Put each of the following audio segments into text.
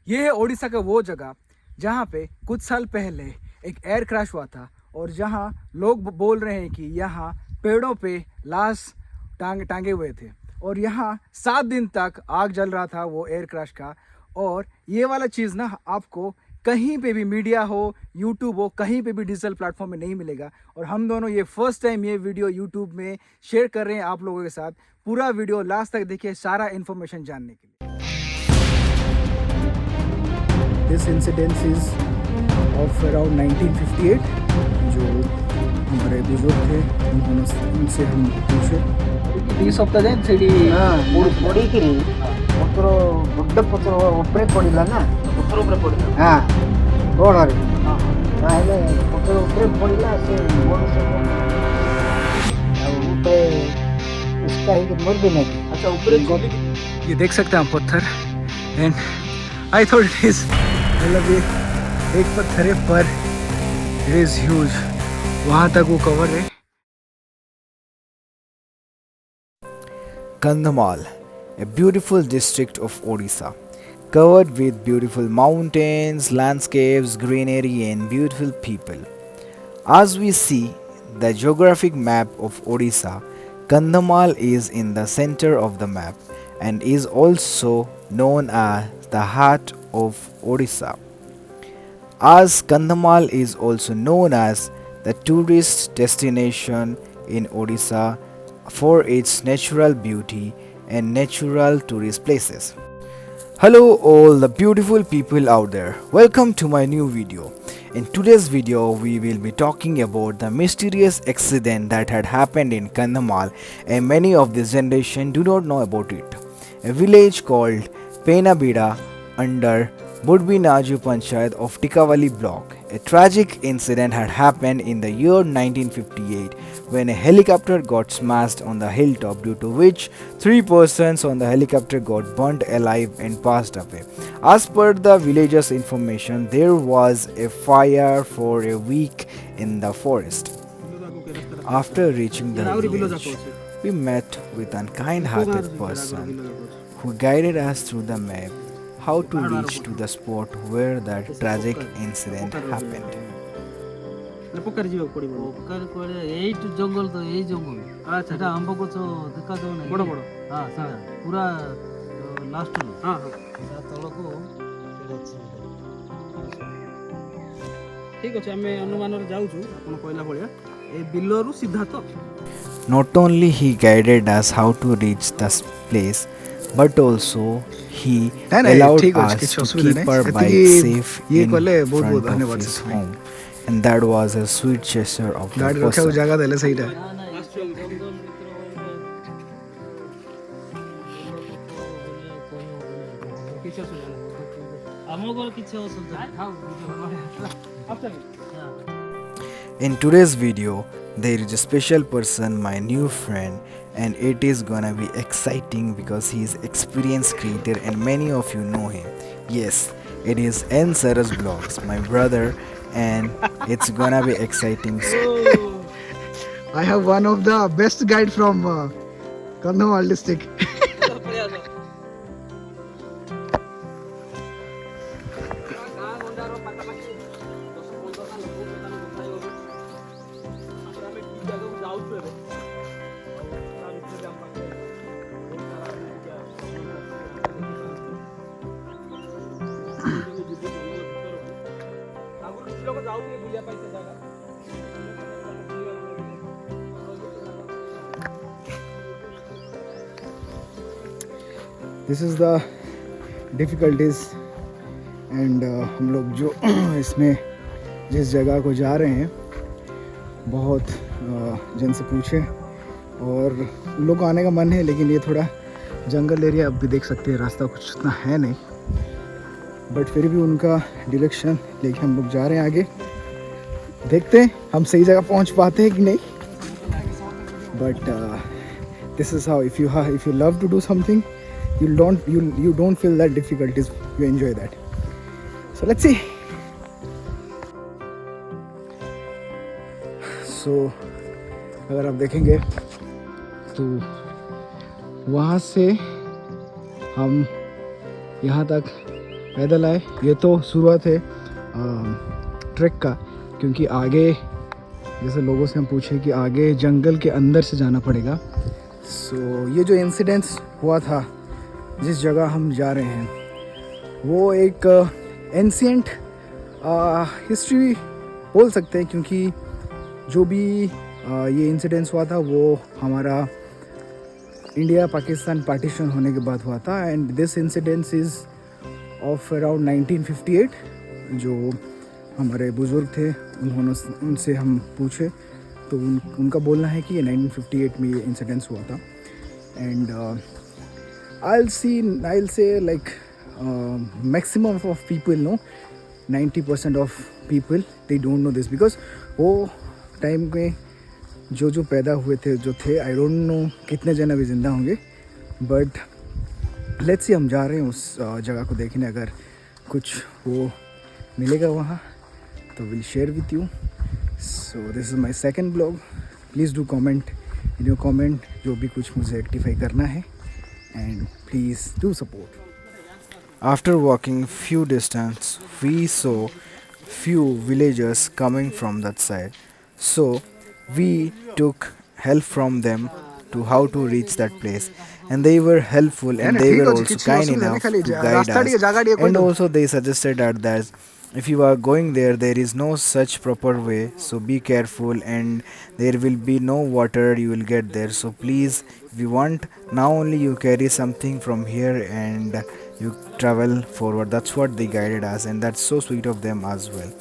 ये है ओडिशा का वो जगह जहाँ पे कुछ साल पहले एक एयर क्रैश हुआ था और जहाँ लोग बोल रहे हैं कि यहाँ पेड़ों पे लाश टांगे हुए थे और यहाँ 7 दिन तक आग जल रहा था वो एयर क्रैश का। और ये वाला चीज़ ना आपको कहीं पे भी मीडिया हो, यूट्यूब हो, कहीं पे भी डिजिटल प्लेटफॉर्म में नहीं मिलेगा। और हम दोनों ये फर्स्ट टाइम ये वीडियो यूट्यूब में शेयर कर रहे हैं आप लोगों के साथ। पूरा वीडियो लास्ट तक देखिए सारा इन्फॉर्मेशन जानने के लिए। This incidence is of around 1958। जो हमारे बुजुर्ग थे उनसे हम पूछे 20 सप्ताह जाए सेठी ପଡ଼ିକିରି ପତ୍ର ବଡ଼ ପତ୍ର ଉପରେ ପଡ଼ିଲା ନା पत्थर ऊपर पड़ गया। ହଁ ଗୋଡ଼ରେ ତାହେଲେ ପତ୍ର ଉପରେ ପଡ଼ିଲା ସେ ଗୋଡ଼ ସବୁ ଆଉ ଉପରେ ଉସ୍କା ହେଇକି ମରିବି ନାହିଁ। अच्छा ऊपर ये देख सकते हैं हम पत्थर and I thought it is मतलब ये एक पत्थर है पर इट इज ह्यूज। वहाँ तक वो कवर है। Kandhamal, a beautiful district of Odisha, covered with beautiful mountains, landscapes, greenery, and beautiful people. As we see the geographic map of Odisha, Kandhamal is in the center of the map and is also known as the heart of Odisha. As Kandhamal is also known as the tourist destination in Odisha for its natural beauty and natural tourist places. Hello all the beautiful people out there, welcome to my new video. In today's video we will be talking about the mysterious accident that had happened in Kandhamal and many of this generation do not know about it. A village called Penabida under Budbinaju Panchayat of Tikavali block. A tragic incident had happened in the year 1958 when a helicopter got smashed on the hilltop, due to which 3 persons on the helicopter got burnt alive and passed away. As per the villagers' information, there was a fire for a week in the forest. After reaching the village, we met with a kind-hearted person who guided us through the map how to reach to the spot where that tragic incident happened. এইটু জঙ্গল তো এই জঙ্গল আচ্ছা এটা আম্ব গছ দেখা যাও না বড় বড় হ্যাঁ সেটা পুরা লাস্ট হ্যাঁ হ্যাঁ তলକୁ ঠিক আছে আমি অনুমাନରେ ଯାଉଛୁ ଆପଣ କହିଲା ଭଳିଆ ଏ ବିଲରୁ ସିଧା ତ। Not only he guided us how to reach the place, but also he allowed us to keep our bike safe in front of his home, and that was a sweet gesture of the person. ଜାଗା ଦେଲେ ସେଇଟା ଆମକୁ କିଛି ଅସୁବିଧା In today's video, there is a special person, my new friend, and it is gonna be exciting because he is experienced creator and many of you know him. Yes, it is N Saras Vlogs, my brother, and it's gonna be exciting. I have one of the best guide from Kandhamal district. This is the difficulties and हम लोग जो इसमें जिस जगह को जा रहे हैं बहुत जन से पूछे और उन लोग को आने का मन है, लेकिन ये थोड़ा जंगल एरिया अब भी देख सकते हैं, रास्ता कुछ उतना है नहीं, बट फिर भी उनका डायरेक्शन लेके हम लोग जा रहे हैं आगे। देखते हैं हम सही जगह पहुंच पाते हैं कि नहीं, but this is how if you love to do something you don't feel that difficulties, you enjoy that. So let's see. So अगर आप देखेंगे तो वहाँ से हम यहाँ तक पैदल आए। ये तो शुरुआत है ट्रैक का, क्योंकि आगे जैसे लोगों से हम पूछे कि आगे जंगल के अंदर से जाना पड़ेगा। सो ये जो इंसिडेंस हुआ था जिस जगह हम जा रहे हैं वो एक एंशिएंट हिस्ट्री बोल सकते हैं, क्योंकि जो भी ये इंसिडेंस हुआ था वो हमारा इंडिया पाकिस्तान पार्टीशन होने के बाद हुआ था। And this incidence is of around 1958। जो हमारे बुज़ुर्ग थे उनसे हम पूछे तो उनका बोलना है कि ये 1958 में ये इंसिडेंस हुआ था। And I'll say like maximum of people know, 90% of people they don't know this, because वो टाइम में जो पैदा हुए थे जो थे, आई डोंट नो कितने जन अभी ज़िंदा होंगे, बट लेट्स सी हम जा रहे हैं उस जगह को देखने। अगर कुछ वो मिलेगा वहाँ तो will share with you. So this is my second blog. Please do comment in your comment जो भी कुछ मुझे रेक्टिफाई करना है, and please do support. After walking few distance, we saw few villagers coming from that side. So we took help from them to how to reach that place, and they were helpful and they were also kind enough to guide us. And also they suggested that if you are going there, there is no such proper way, so be careful, and there will be no water you will get there. So please, if you want, now only you carry something from here and you travel forward. That's what they guided us, and that's so sweet of them as well.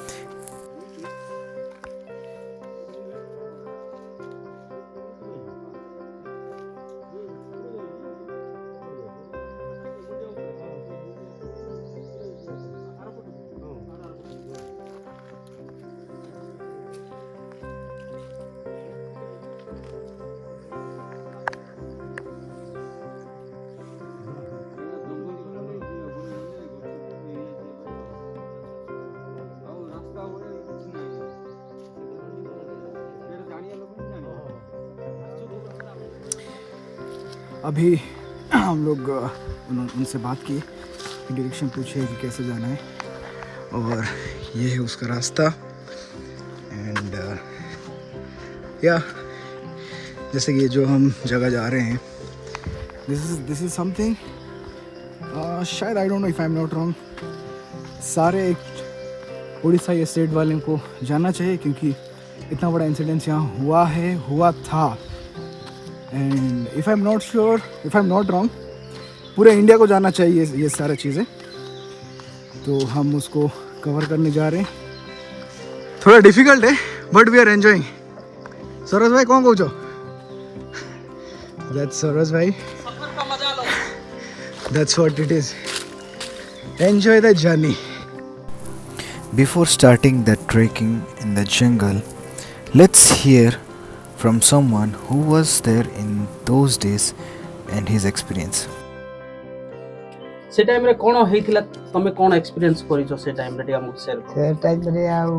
अभी हम लोग उनसे बात की, direction पूछे कि कैसे जाना है, और ये है उसका रास्ता। एंड या जैसे कि जो हम जगह जा रहे हैं, दिस इज़ समथिंग शायद, आई don't know if I am not wrong, सारे एक उड़ीसा या स्टेट वाले को जानना चाहिए, क्योंकि इतना बड़ा इंसिडेंस यहाँ हुआ था। And if I am not wrong, पूरे इंडिया को जानना चाहिए ये सारा चीज़ें। तो हम उसको कवर करने जा रहे हैं। थोड़ा डिफिकल्ट है but we are enjoying. Saroj भाई कौन कहो? दैट्स सरोज भाई, that's what it is. Enjoy the journey. Before starting the trekking in the jungle, let's hear from someone who was there in those days and his experience. से time रे कोन हेइथिला, तमे कोन experience करिसो से time रे हमहु share कर। से time रे आउ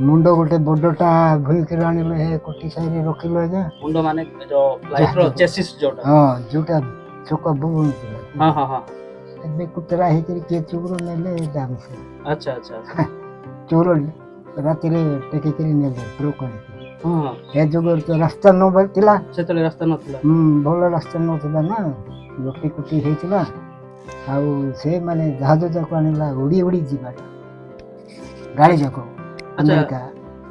मुंडो गोटे बडटा भुई के आनिले हे कोटी साइरे रखिलो जे। मुंडो माने जो फ्लाइट रो चेसिस जोटा, हां जोटा चोका बुबुन। हां हां हां एबे कुतरा हे के चुगरो नेले दाम से। अच्छा अच्छा अच्छा चोरो राति रे टेके के नेले ट्रक आनी। हां ए जोगर तो रास्ता न बतिला, से तले रास्ता नथिला। भलो रास्ता नथिला ना, लोटी कुटी हेतिला। आउ से माने जहाज जाको आनिला उड़ी उड़ी जीवा गाड़ी जाको अमेरिका।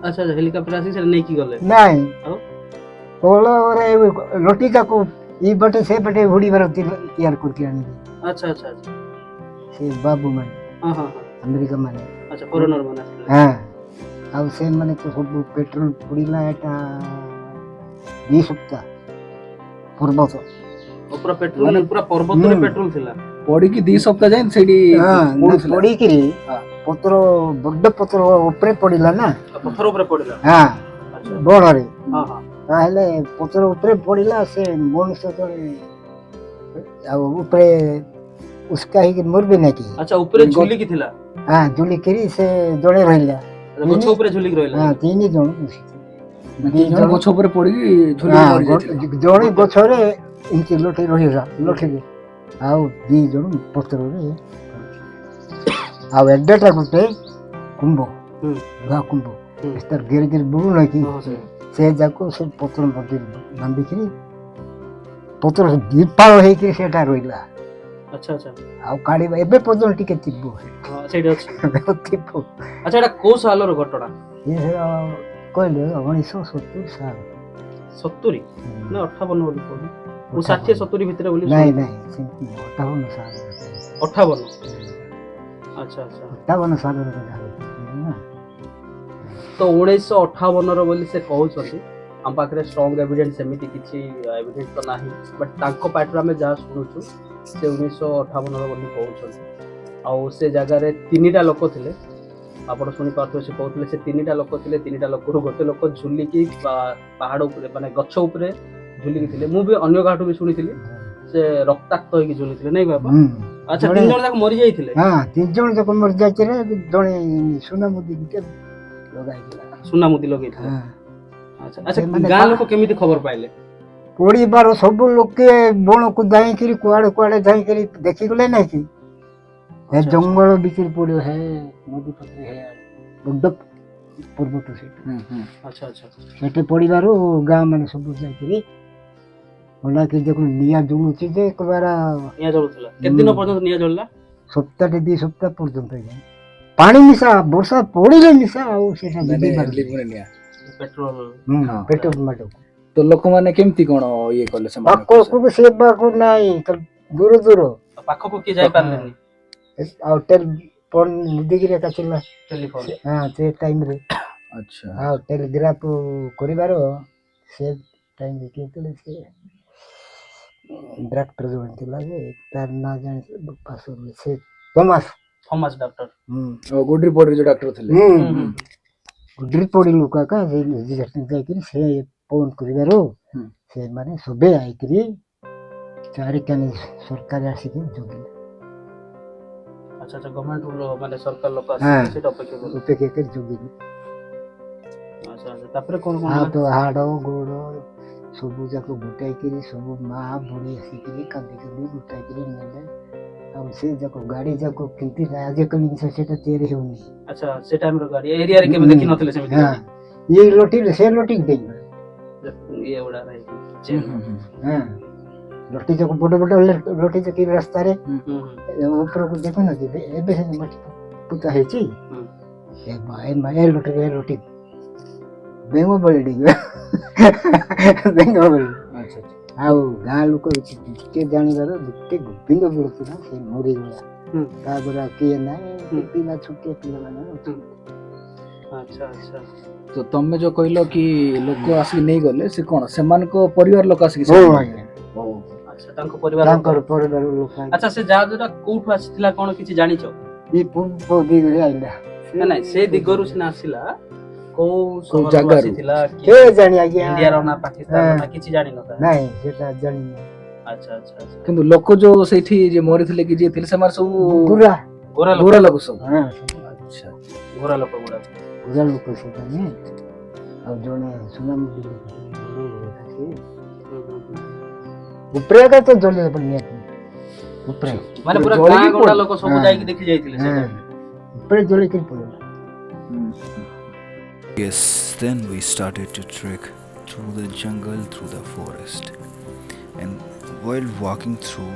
अच्छा हेलीकॉप्टर आसी से नहीं की गले नहीं आओ पोलो रे लोटी जाको ई बटे से बटे उड़ी बरती तैयार करके आनी। अच्छा अच्छा अच्छा से बाबू माने। हां हां अमेरिका माने। अच्छा फॉरेनर माने। हां आउ से माने तो सब पेट्रोल पुड़ीला एटा 20 सप्ताह पूर्व तो पूरा पेट्रोल माने पूरा पर्वत रे पेट्रोल थिला पड़ी कि 2 सप्ताह जाइन सेडी पड़ी कि पत्र बड्ड पत्र ऊपर पड़िला ना, पत्थर ऊपर पड़िला। हां अच्छा बड़ रे। हां हां ताहले पत्र ऊपर पड़िला से मनुष्य तो आ ऊपर उसका ही मर भी नहीं की। अच्छा ऊपर झुली की थिला। हां झुली करी से जड़े रहिला। गछ ऊपर झुली की रहिला। हां तीन जण गछ ऊपर पड़ी झुली मर जाय। जड़े गछ रे इनकी लोटी रहिला लोटी आउ दी जण पत्र रे ଆଉ ଏଡେଟା ଗୋଟେ କୁମ୍ଭ ହୁଁ ଲୁହା କୁମ୍ଭ ହୁଁ ତାର ଗିରି ଗିରି ବୁଡୁ ନାହିଁ କି ହଁ ସେ ସେ ଯାକୁ ସେ ପତ୍ର ମନ୍ଦିର ବାନ୍ଧିକିରି ପତ୍ର ଦୀପାଳ ହେଇକିରି ସେଟା ରହିଲା ଆଚ୍ଛା ଆଚ୍ଛା ଆଉ କାଢିବା ଏବେ ପର୍ଯ୍ୟନ୍ତ ଟିକେ ଥିବ ହଁ ସେଇଠି ଅଛି ଥିବ ଆଚ୍ଛା ଏଇଟା କୋଉ ସାଲର ଘଟଣା ଇଏ କହିଲେ 1970 ସାଲ 70 ନା 58 ବୋଲି କହୁନି ମୁଁ 60 70 ଭିତରେ ବୋଲି ନାଇଁ ଶୁଣିଥିଲି। ନାଇଁ ସେମିତି 58 ସାଲ 58 ଆଚ୍ଛା ଆଚ୍ଛା 58 ସାଲର କଥା ହଉଛି ନା ତ 1958 ର ବୋଲି ସେ କହୁଛନ୍ତି ଆମ ପାଖରେ ଷ୍ଟ୍ରଙ୍ଗ ଏଭିଡେନ୍ସ ସେମିତି କିଛି ଏଭିଡେନ୍ସ ତ ନାହିଁ ବଟ୍ ତାଙ୍କ ପାଟିରୁ ଆମେ ଯାହା ଶୁଣୁଛୁ ସେ 1958 ର ବୋଲି କହୁଛନ୍ତି ଆଉ ସେ ଜାଗାରେ 3ଟା ଲୋକ ଥିଲେ ଆପଣ ଶୁଣିପାରୁଥିବେ ସେ କହୁଥିଲେ ସେ 3ଟା ଲୋକ ଥିଲେ 3ଟା ଲୋକରୁ ଗୋଟେ ଲୋକ ଝୁଲିକି ପାହାଡ଼ ଉପରେ ମାନେ ଗଛ ଉପରେ ଝୁଲିକି ଥିଲେ ମୁଁ ବି ଅନ୍ୟ କାହାଠୁ ବି ଶୁଣିଥିଲି ସେ ରକ୍ତାକ୍ତ ହେଇକି ଝୁଲିଥିଲେ ନାଇଁ ବାପା ହୁଁ ଆଚ୍ଛା ଜଣେ 3 ଜଣ ଯାକ ମରି ଯାଇଥିଲେ ହଁ 3 ଜଣ ଯାକ ମରିଯାଇଥିଲେ ଜଣେ ସୁନା ମୁଦି ଗୋଟେ ଲଗାଇଥିଲା ସୁନା ମୁଦି ଲଗେଇଥିଲେ ହଁ ଆଚ୍ଛା ଆଚ୍ଛା ସେମାନେ ଗାଁ ଲୋକ କେମିତି ଖବର ପାଇଲେ ପଡ଼ିବାର ସବୁ ଲୋକେ ବଣକୁ ଯାଇକିରି କୁଆଡ଼େ କୁଆଡ଼େ ଯାଇକିରି ଦେଖିଗଲେ ନାଇଁ କି ହେ ଆଚ୍ଛା, ଜଙ୍ଗଲ ଭିତରେ ପଡ଼ିବ ହେ ନଦୀ ପାଖରେ ହେ ବଡ଼ ପର୍ବତ ସେଠି ଆଚ୍ଛା ଆଚ୍ଛା ସେଠି ପଡ଼ିବାରୁ ଗାଁ ମାନେ ସବୁ ଯାଇକିରି ହଲାକି ଦେଖୁନ ନିଆଁ ଜଳୁଛି ଯେ ଏକବାର ନିଆଁ ଜଳୁଥିଲା କେତେ ଦିନ ପର୍ଯ୍ୟନ୍ତ ନିଆଁ ଜଳିଲା ସପ୍ତାହଟେ 2 ସପ୍ତାହ ପର୍ଯ୍ୟନ୍ତ ପାଣି ମିଶା ବର୍ଷା ପଡ଼ିଲେ ମିଶା ଆଉ ସେଟା ଲିଭେଇ ପାରୁନି ପେଟ୍ରୋଲ ପେଟ୍ରୋଲ ମାଡକୁ ତ ଲୋକମାନେ କେମିତି କଣ ଇଏ କଲେ ସେମାନେ ପାଖକୁ ସେ ପାଖକୁ ନାହିଁ ଦୂର ଦୂର ପାଖକୁ କିଏ ଯାଇପାରିଲେନି ଆଉ ମୁଦିକିରି ଏକା ଥିଲା ଟେଲିଫୋନ ହଁ ସେ ଟାଇମରେ ଆଚ୍ଛା ଆଉ ଟେଲିଗ୍ରାଫ କରିବାର ସେ ଟାଇମରେ କିଏ ଥିଲେ ସେ ଡାକ୍ତର ଜଣେ ଥିଲା ଯେ ତାର ନାଁ ଜାଣି ସେ ଥମାସ ଥମାସ ଡକ୍ଟର ଗୁଡ୍ରି ପଡିରେ ଯୋଉ ଡାକ୍ତର ଥିଲେ ଗୁଡ୍ରି ପଡି ଲୋକ ଏକା ଯାଇକିରି ସେ ଫୋନ କରିବାରୁ ସେମାନେ ସବେ ଆଇକିରି ଚାରିକାନି ସରକାର ଆସିକି ଜଗିଲେ ଆଚ୍ଛା ଆଚ୍ଛା ଗଭର୍ଣ୍ଣମେଣ୍ଟ ମାନେ ସରକାର ଲୋକ ଆସିଥିଲେ ସେଇଟା ଅପେକ୍ଷା କଲେ ଅପେକ୍ଷା କରି ଜଗିଲେ ଆଚ୍ଛା ଆଚ୍ଛା ତାପରେ କଣ କଣ ହାତ ହାଡ଼ ଗୋଡ଼ ସବୁ ଯାକ ଗୋଟାଇକିରି ସବୁ ମା ବୁଢ଼ୀ ଆସିକିରି କାନ୍ଦି କାନ୍ଦି ଗୋଟାଇକିରି ନେଲେ ଆଉ ସେ ଯାକ ଗାଡ଼ି ଯାକ କେମିତି ଆଜିକାଲି ଜିନିଷ ସେଇଟା ତିଆରି ହେଉନି ଆଚ୍ଛା ସେ ଟାଇମର ଗାଡି ଏରିଆରେ କେବେ ଦେଖି ନଥିଲେ ସେମିତି ଗାଡି ଇଏ ଲଟିଲେ ସେ ଲଟିକି ଦେଇ ଇଏ ଗୁଡା ରହିକି ଲଟି ଯାକ ବଡ଼ ବଡ଼ ଲଟି ଯାକ ରାସ୍ତାରେ ଉପରକୁ ଦେଖୁନ କି ଏବେ ସେ ମାଟି ପୁତା ହେଇଛି ଏ ଲଟି ବେଙ୍ଗ ବଳି ବେଙ୍ଗ ବଳି ଆଉ ଗାଁ ଲୋକ ଟିକେ ଜାଣିବାର ଗୋଟେ ଗୋବିନ୍ଦ ବଳୁଥିଲା ସେ ମରିଗଲା ତାପରେ ଆଉ କିଏ ନାହିଁ ପିଲା ଛୋଟିଆ ପିଲାମାନେ ଆଚ୍ଛା ଆଚ୍ଛା ତ ତମେ ଯୋଉ କହିଲ କି ଲୋକ ଆସିକି ନେଇଗଲେ ସେ କଣ ସେମାନଙ୍କ ପରିବାର ଲୋକ ଆସିକି ଆଚ୍ଛା ତାଙ୍କ ପରିବାର ତାଙ୍କର ପରିବାର ଲୋକ ଆଚ୍ଛା ସେ ଯାହା ଯୋଉଟା କୋଉଠୁ ଆସିଥିଲା କଣ କିଛି ଜାଣିଛ ଏଇ ପୂର୍ବ ଦିଗରେ ଆଇଲା ନାଇଁ ସେ ଦିଗରୁ ସିନା ଆସିଲା କୋଉ ସହରରୁ ଜାଗାରୁ? ଆସିଥିଲା କେ ଜାଣି ଆଜ୍ଞା ଇଣ୍ଡିଆର ନା ପାକିସ୍ତାନ ନା କିଛି ଜାଣିନ ତାହେଲେ ନାଇଁ ସେଟା ଜାଣିନି ଆଚ୍ଛା ଆଚ୍ଛା ଆଚ୍ଛା କିନ୍ତୁ ଲୋକ ଯୋଉ ସେଇଠି ଯିଏ ମରିଥିଲେ କି ଯିଏ ଥିଲେ ସେମାନେ ସବୁ ପୁରା ଗୋରା ଗୋରା ଲୋକ ଲୋକ ସବୁ ଆଚ୍ଛା ଗୋରା ଲୋକ ଗୁଡା ପୁରା ଲୋକ ସେଟା ନୁହେଁ ଆଉ ଜଣେ ସୁନାମୁଦି ଉପରେ ଏକା ତ ଜଳିଲେ ନିହାତି ଉପରେ ମାନେ ପୁରା ଜଳିକି ଗାଁ ଗଣ୍ଡା ପଡିଲେ। ଲୋକ ସବୁ ଯାଇକି ଦେଖି ଯାଇଥିଲେ ସେ ଟାଇମ୍ ଉପରେ ଜଳିକିରି ପଡ଼ିଲା Yes, then we started to trek through the jungle, through the forest. And while walking through,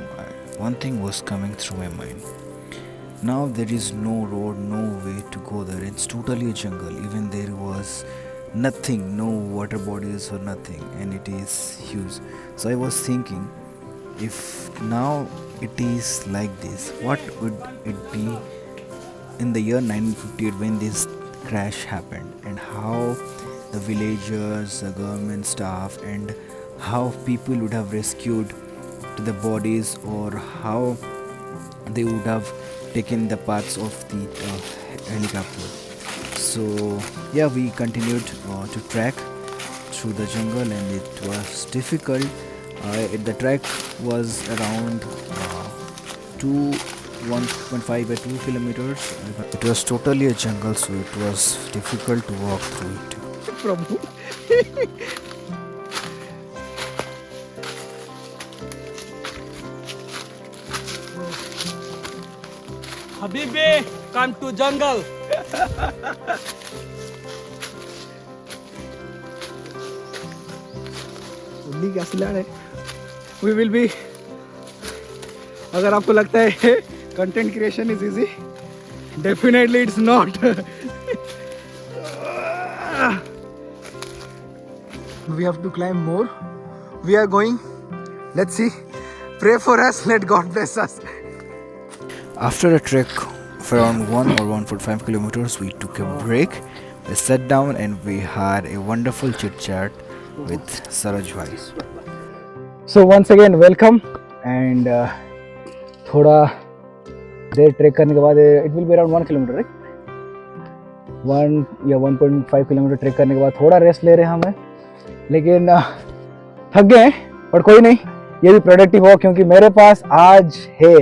one thing was coming through my mind. Now there is no road, no way to go there. It's totally a jungle. Even there was nothing, no water bodies or nothing, and it is huge. So I was thinking, if now it is like this, what would it be in the year 1958 when this crash happened, and how the villagers, the government staff, and how people would have rescued to the bodies, or how they would have taken the parts of the helicopter. So yeah, we continued to trek through the jungle, and it was difficult. The trek was around 1.5 or 2 kilometers. It was totally a jungle, so it was difficult to walk through it. Habibi, Welcome to jungle. उल्ली क्या सिला रहे? We will be, अगर आपको लगता है content creation is easy, definitely it's not. We have to climb more. We are going. Let's see. Pray for us. Let God bless us. After a trek of around 1 or 1.5 kilometers, we took a break. We sat down and we had a wonderful chit chat with Saroj bhai. So once again welcome and थोड़ा देर track करने के बाद it will be around 1 kilometer, right? 1 या 1.5 kilometre track करने के बाद थोड़ा rest ले रहे हैं हमें, लेकिन थक गए हैं, पर कोई नहीं, ये भी प्रोडक्टिव हो क्योंकि मेरे पास आज है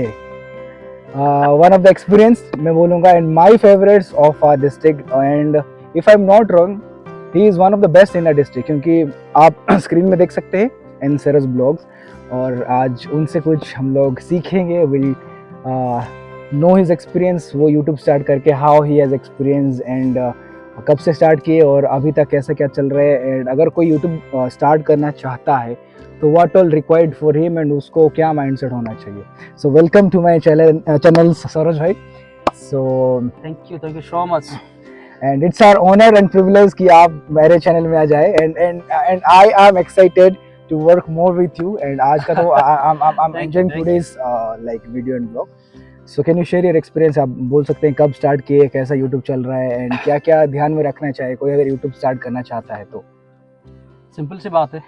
वन ऑफ द एक्सपीरियंस मैं बोलूँगा and my favourites of our district, and if I am not wrong he is one of the best in our district, क्योंकि आप स्क्रीन में देख सकते हैं इन सरस ब्लॉग्स, और आज उनसे कुछ हम लोग सीखेंगे. विल नो हिज एक्सपीरियंस, वो यूट्यूब स्टार्ट करके how he has experience and कब से स्टार्ट किए और अभी तक कैसा क्या चल रहा है, एंड अगर कोई यूट्यूब स्टार्ट करना चाहता है तो what all required for him and उसको क्या माइंडसेट होना चाहिए. So welcome to my channel Saroj भाई. So Thank you so much. And it's our honour and privilege कि आप मेरे चैनल में आ जाए, and I am excited to work more with you, and आज का तो I am enjoying today's like video and blog. So can you share your experience, आप बोल सकते हैं कब स्टार्ट किए, कैसा यूट्यूब चल रहा है, एंड क्या क्या ध्यान में रखना चाहिए कोई अगर यूट्यूब स्टार्ट करना चाहता है तो. सिंपल सी बात है,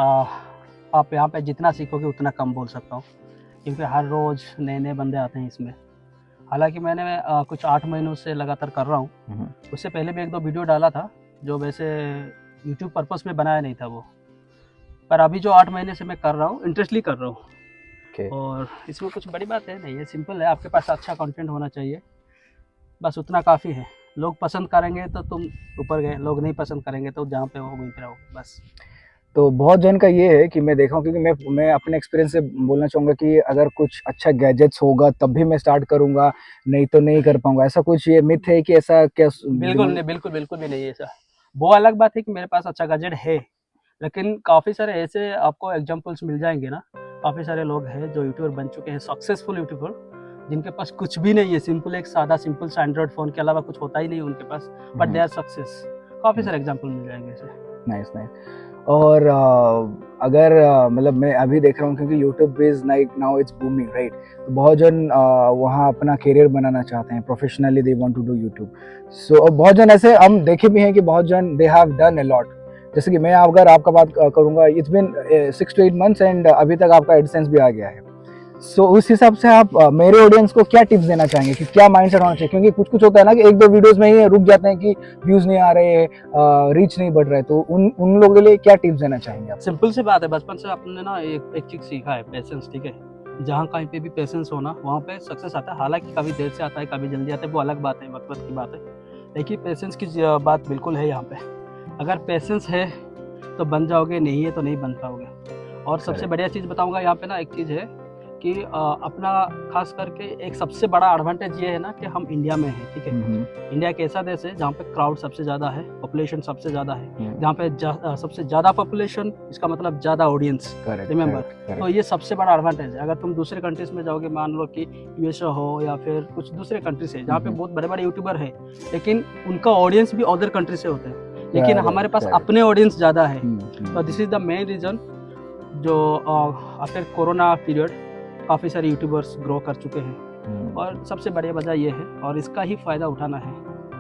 आप यहाँ पे जितना सीखोगे उतना कम बोल सकता हूँ, क्योंकि हर रोज़ नए नए बंदे आते हैं इसमें. हालांकि मैंने कुछ 8 महीनों से लगातार कर रहा हूँ. उससे पहले भी 1-2 वीडियो डाला था जो वैसे यूट्यूब पर्पस में बनाया नहीं था वो, पर अभी जो 8 महीने से मैं कर रहा हूँ इंटरेस्टली कर रहा हूँ. और इसमें कुछ बड़ी बात है नहीं, ये सिंपल है, आपके पास अच्छा कंटेंट होना चाहिए, बस उतना काफ़ी है. लोग पसंद करेंगे तो तुम ऊपर गए, लोग नहीं पसंद करेंगे तो जहाँ पे हो वहीं पे रहो बस. तो बहुत जन का ये है कि मैं देखा हूँ, क्योंकि मैं अपने एक्सपीरियंस से बोलना चाहूँगा कि अगर कुछ अच्छा गैजेट्स होगा तब भी मैं स्टार्ट करूँगा, नहीं तो नहीं कर पाऊँगा, ऐसा कुछ ये मिथ है कि ऐसा क्या? बिल्कुल भी नहीं ऐसा. वो अलग बात है कि मेरे पास अच्छा गैजेट है, लेकिन काफ़ी सारे ऐसे आपको एग्जांपल्स मिल जाएंगे ना. काफ़ी सारे लोग हैं जो यूट्यूबर बन चुके हैं, सक्सेसफुल यूट्यूबर, जिनके पास कुछ भी नहीं है, सिंपल एक सादा सिंपल सा एंड्रॉइड फ़ोन के अलावा कुछ होता ही नहीं उनके पास, बट दे आर सक्सेस. काफ़ी सारे एग्जांपल मिल जाएंगे ऐसे. नाइस. और अगर मतलब मैं अभी देख रहा हूँ क्योंकि YouTube is like now it's booming, right? तो बहुत जन वहाँ अपना करियर बनाना चाहते हैं, professionally they want to do YouTube. So बहुत जन ऐसे हम देखे भी हैं कि बहुत जन they have done a lot. जैसे कि मैं अगर आपका बात करूँगा, it's been 6 to 8 months and अभी तक आपका एडसेंस भी आ गया है. सो उस हिसाब से आप मेरे ऑडियंस को क्या टिप्स देना चाहेंगे कि क्या माइंडसेट होना चाहिए? क्योंकि कुछ होता है ना कि 1-2 वीडियोस में ही रुक जाते हैं कि व्यूज नहीं आ रहे, रीच नहीं बढ़ रहा है, तो उन लोगों के लिए क्या टिप्स देना चाहेंगे आप? सिंपल सी बात है, बचपन से आपने ना एक चीज़ सीखा है, पेशेंस. ठीक है, जहाँ कहीं पे भी पेशेंस होना वहाँ पे सक्सेस आता है. हालांकि कभी देर से आता है, कभी जल्दी आता है, वो अलग बात है, वक्त की बात है, लेकिन पेशेंस की बात बिल्कुल है यहाँ पे. अगर पेशेंस है तो बन जाओगे, नहीं है तो नहीं बन पाओगे. और सबसे बढ़िया चीज़ बताऊँगा यहाँ पे ना, एक चीज़ है कि अपना खास करके एक सबसे बड़ा एडवांटेज ये है ना कि हम इंडिया में हैं. ठीक है, इंडिया एक ऐसा देश है जहाँ पे क्राउड सबसे ज़्यादा है, पॉपुलेशन सबसे ज़्यादा है, जहाँ पे सबसे ज़्यादा पॉपुलेशन इसका मतलब ज़्यादा ऑडियंस. रिमेंबर, तो ये सबसे बड़ा एडवांटेज है. अगर तुम दूसरे कंट्रीज में जाओगे, मान लो कि यूएसए हो या फिर कुछ दूसरे कंट्रीज है जहाँ पे बहुत बड़े बड़े यूट्यूबर है, लेकिन उनका ऑडियंस भी अदर कंट्री से होते हैं, लेकिन हमारे पास अपने ऑडियंस ज़्यादा है. तो this is the main reason जो आफ्टर कोरोना पीरियड काफ़ी सारे यूट्यूबर्स ग्रो कर चुके हैं. और सबसे बढ़िया वजह ये है, और इसका ही फ़ायदा उठाना है.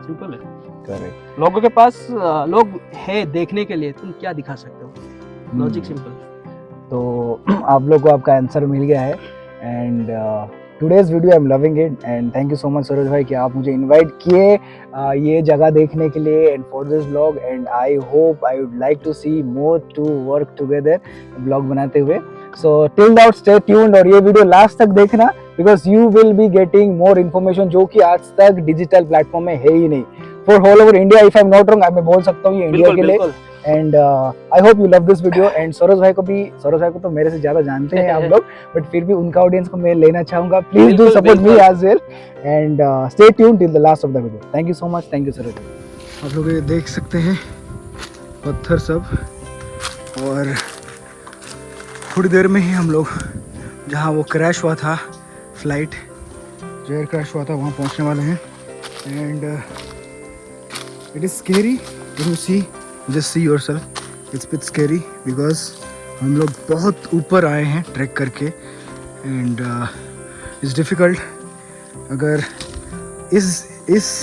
सिंपल है. करेक्ट. लोगों के पास लोग है देखने के लिए, तुम क्या दिखा सकते हो? Logic simple. तो आप लोग को आपका आंसर मिल गया है, and today's video I am loving it, and thank you so much Saroj भाई कि आप मुझे इनवाइट किए ये जगह देखने के लिए and for this blog. And I hope I would like to see more to work together blog बनाते हुए. So till now stay tuned, और ये वीडियो लास्ट तक देखना, because you will be getting more information जो कि आज तक डिजिटल प्लेटफॉर्म में है ही नहीं. For all over India, if I am not wrong, मैं बोल सकता हूँ ये इंडिया बिल्कुल के लिए। बिल्कुल and I hope you love this video. And Saroj भाई को तो मेरे से ज्यादा जानते हैं आप लोग, बट फिर भी उनका ऑडियंस को मैं लेना चाहूंगा। प्लीज डू बिल्कुल, सपोर्ट मी बिल्कुल। As well and stay tuned till the last of the video. Thank you so much, thank you Saroj भाई। आप लोग ये देख सकते हैं पत्थर सब, और थोड़ी देर में ही हम लोग जहाँ वो क्रैश हुआ था, फ्लाइट जो एयर क्रैश हुआ था, वहाँ पहुँचने वाले हैं। And it is scary, you see, just see yourself, it's bit scary because हम लोग बहुत ऊपर आए हैं ट्रैक करके। And it's difficult. अगर इस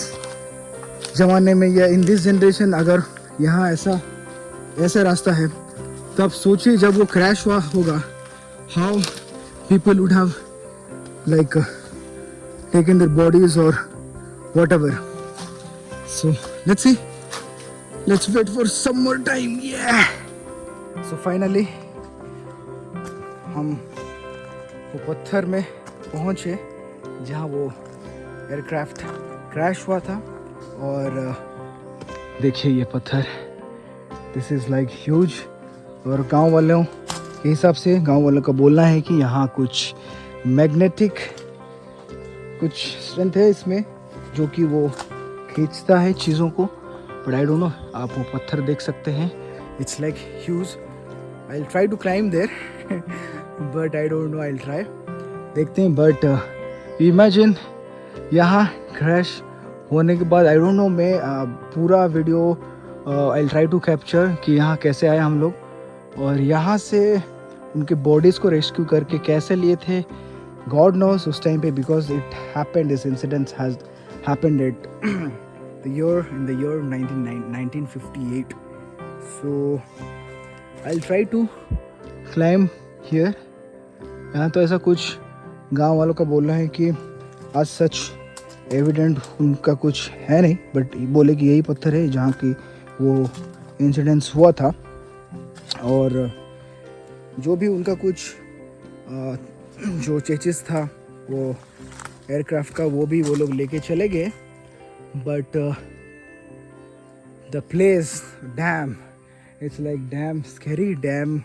ज़माने में या इन दिस जनरेशन अगर यहाँ ऐसा रास्ता है, तो आप सोचिए जब वो क्रैश हुआ होगा, how people would have like taken their bodies और whatever. So let's see, let's wait for some more time. Yeah. So finally हम वो पत्थर में पहुंचे जहाँ वो एयरक्राफ्ट क्रैश हुआ था। और देखिए ये पत्थर, दिस इज़ लाइक ह्यूज। और गांव वालों के हिसाब से, गांव वालों का बोलना है कि यहाँ कुछ मैग्नेटिक कुछ स्ट्रेंथ है इसमें, जो कि वो खींचता है चीज़ों को। बट आई डोंट नो, आप वो पत्थर देख सकते हैं, it's like huge. I will try to climb there but I don't know, I will try, देखते हैं। बट इमेजिन यहाँ क्रैश होने के बाद, आई डोंट नो, मैं पूरा video I will try to capture कि यहाँ कैसे आए हम लोग, और यहाँ से उनके बॉडीज़ को रेस्क्यू करके कैसे लिए थे, गॉड नोस उस टाइम पे, because it happened, this incident has happened at in the year 1958. So I'll try to climb here. यहाँ तो ऐसा कुछ गांव वालों का बोलना है कि आज सच एविडेंट उनका कुछ है नहीं, बट बोले कि यही पत्थर है जहाँ की वो इंसिडेंस हुआ था। और जो भी उनका कुछ जो चेचिस था वो एयरक्राफ्ट का, वो भी वो लोग लेके चले गए। But the place, damn, it's like damn scary, damn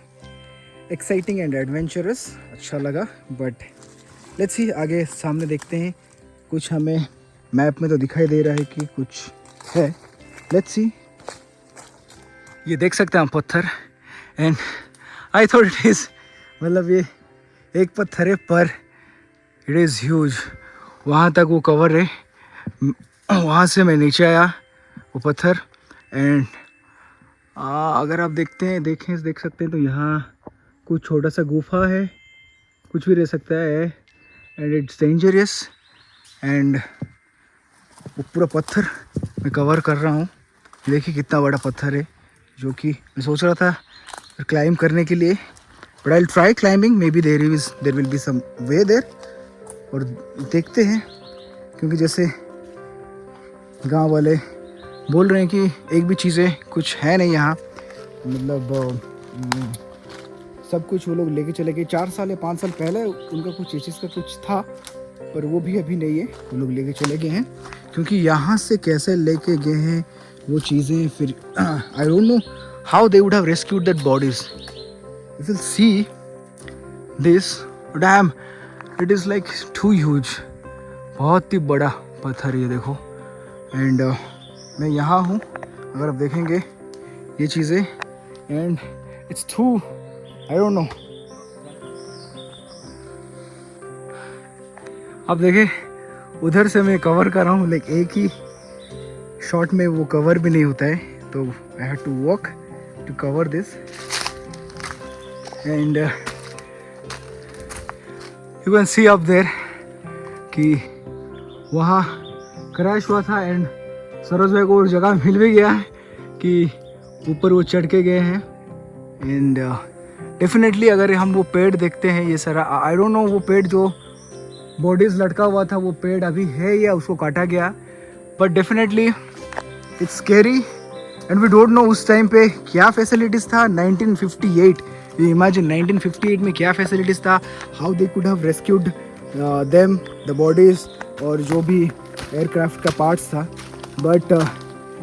exciting and adventurous. अच्छा लगा। But let's see, आगे सामने देखते हैं। कुछ हमें मैप में तो दिखाई दे रहा है कि कुछ है। Let's see. ये देख सकते हैं हम पत्थर, and I thought it is, मतलब ये एक पत्थर है पर it is huge। वहाँ तक वो कवर है, वहाँ से मैं नीचे आया वो पत्थर। एंड अगर आप देख सकते हैं तो यहाँ कुछ छोटा सा गुफा है, कुछ भी रह सकता है। And it's dangerous. एंड वो पूरा पत्थर मैं कवर कर रहा हूँ, देखिए कितना बड़ा पत्थर है, जो कि मैं सोच रहा था क्लाइंब करने के लिए। But I will try climbing, maybe there will be some way there. और देखते हैं, क्योंकि जैसे गांव वाले बोल रहे हैं कि एक भी चीज़ें कुछ है नहीं यहाँ, मतलब सब कुछ वो लोग लेके चले गए। 4 साल या 5 साल पहले उनका कुछ चीज़ का कुछ था, पर वो भी अभी नहीं है, वो लोग लेके चले गए हैं। क्योंकि यहाँ से कैसे लेके गए हैं वो चीज़ें, फिर I don't know how they would have rescued that bodies. You will see this, dam, it is like too huge. बहुत ही बड़ा पत्थर ये देखो। एंड मैं यहाँ हूँ, अगर आप देखेंगे ये चीज़ें, and it's through, I don't no. आप देखें उधर से मैं कवर कर रहा हूँ, लाइक एक ही शॉट में वो कवर भी नहीं होता है, तो I have to walk to cover this. And you can see up there कि वहाँ क्रैश हुआ था। एंड सरोज भाई को जगह मिल भी गया है कि ऊपर वो चढ़ के गए हैं। एंड डेफिनेटली अगर हम वो पेड़ देखते हैं, ये सारा, आई डोंट नो वो पेड़ जो बॉडीज लटका हुआ था वो पेड़ अभी है या उसको काटा गया, but definitely it's scary. And we don't know उस टाइम पे क्या फैसिलिटीज़ था। 1958, यू इमेजिन 1958 में क्या फैसिलिटीज़ था, how they could have rescued them the bodies और जो भी एयरक्राफ्ट का पार्ट्स था। बट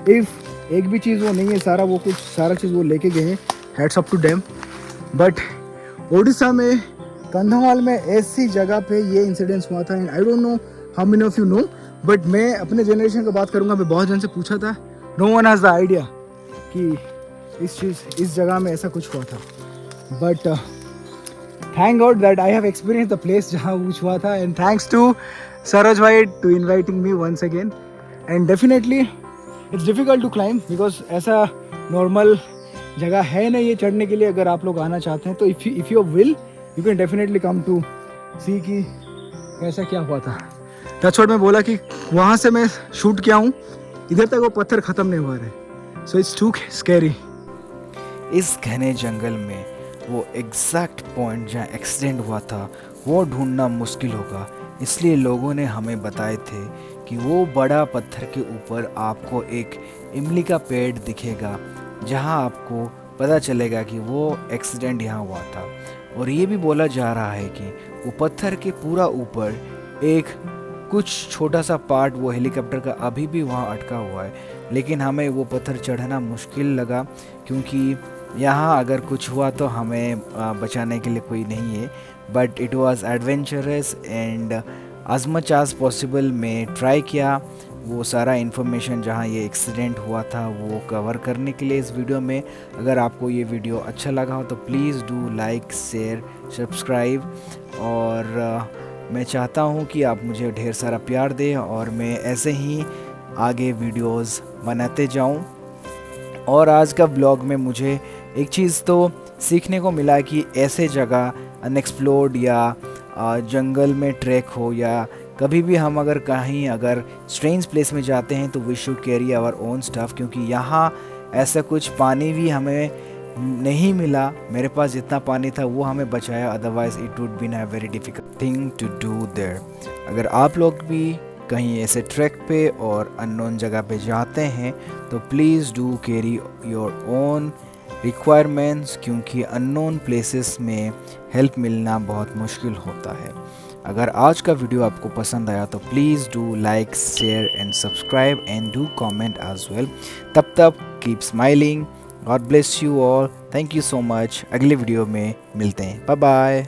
इफ़ एक भी चीज़ वो नहीं है, सारा चीज़ वो लेके गए हैं, hats up to them. But Odisha में कंधमाल में ऐसी जगह पे ये इंसिडेंस हुआ था, and I don't know how many of you know, but मैं अपने जनरेशन की बात करूँगा, मैं बहुत जन से पूछा था, no one has the idea कि इस जगह में ऐसा कुछ हुआ था। But thank God that I have experience the place जहाँ कुछ हुआ था, एंड थैंक्स टू सरोज भाई to inviting me once again. And definitely it's difficult to climb because ऐसा नॉर्मल जगह है नहीं ये चढ़ने के लिए। अगर आप लोग आना चाहते हैं तो if you will you can definitely come to see कि कैसा क्या हुआ था। दैट्स व्हाट मैं बोला कि वहाँ से मैं शूट किया हूँ, इधर तक वो पत्थर ख़त्म नहीं हुआ रहे, सो इट्स टू स्कैरी। इस घने जंगल में वो एग्जैक्ट पॉइंट जहाँ एक्सीडेंट हुआ था वो ढूंढना मुश्किल होगा, इसलिए लोगों ने हमें बताए थे कि वो बड़ा पत्थर के ऊपर आपको एक इमली का पेड़ दिखेगा जहाँ आपको पता चलेगा कि वो एक्सीडेंट यहाँ हुआ था। और ये भी बोला जा रहा है कि वो पत्थर के पूरा ऊपर एक कुछ छोटा सा पार्ट वो हेलीकॉप्टर का अभी भी वहाँ अटका हुआ है, लेकिन हमें वो पत्थर चढ़ना मुश्किल लगा क्योंकि यहाँ अगर कुछ हुआ तो हमें बचाने के लिए कोई नहीं है। But it was adventurous and as much as possible मैं ट्राई किया वो सारा इन्फॉर्मेशन जहाँ ये एक्सीडेंट हुआ था वो कवर करने के लिए इस वीडियो में। अगर आपको ये वीडियो अच्छा लगा हो तो please do like share subscribe, और मैं चाहता हूँ कि आप मुझे ढेर सारा प्यार दें और मैं ऐसे ही आगे वीडियोस बनाते जाऊँ। और आज का ब्लॉग में मुझे एक चीज़ तो सीखने को मिला कि ऐसे जगह अनएक्सप्लोर्ड या जंगल में ट्रैक हो या कभी भी हम अगर कहीं अगर स्ट्रेंज प्लेस में जाते हैं तो we should carry our own stuff, क्योंकि यहाँ ऐसा कुछ पानी भी हमें नहीं मिला। मेरे पास जितना पानी था वो हमें बचाया, otherwise it would been a very difficult thing to do there. अगर आप लोग भी कहीं ऐसे ट्रैक पे और अननोन जगह पे जाते हैं तो please do carry your own requirements, क्योंकि अननोन प्लेसेस में हेल्प मिलना बहुत मुश्किल होता है। अगर आज का वीडियो आपको पसंद आया तो please do like share and subscribe and do comment as well. तब तक keep smiling, God bless you all, thank you so much. अगले वीडियो में मिलते हैं, बाय बाय।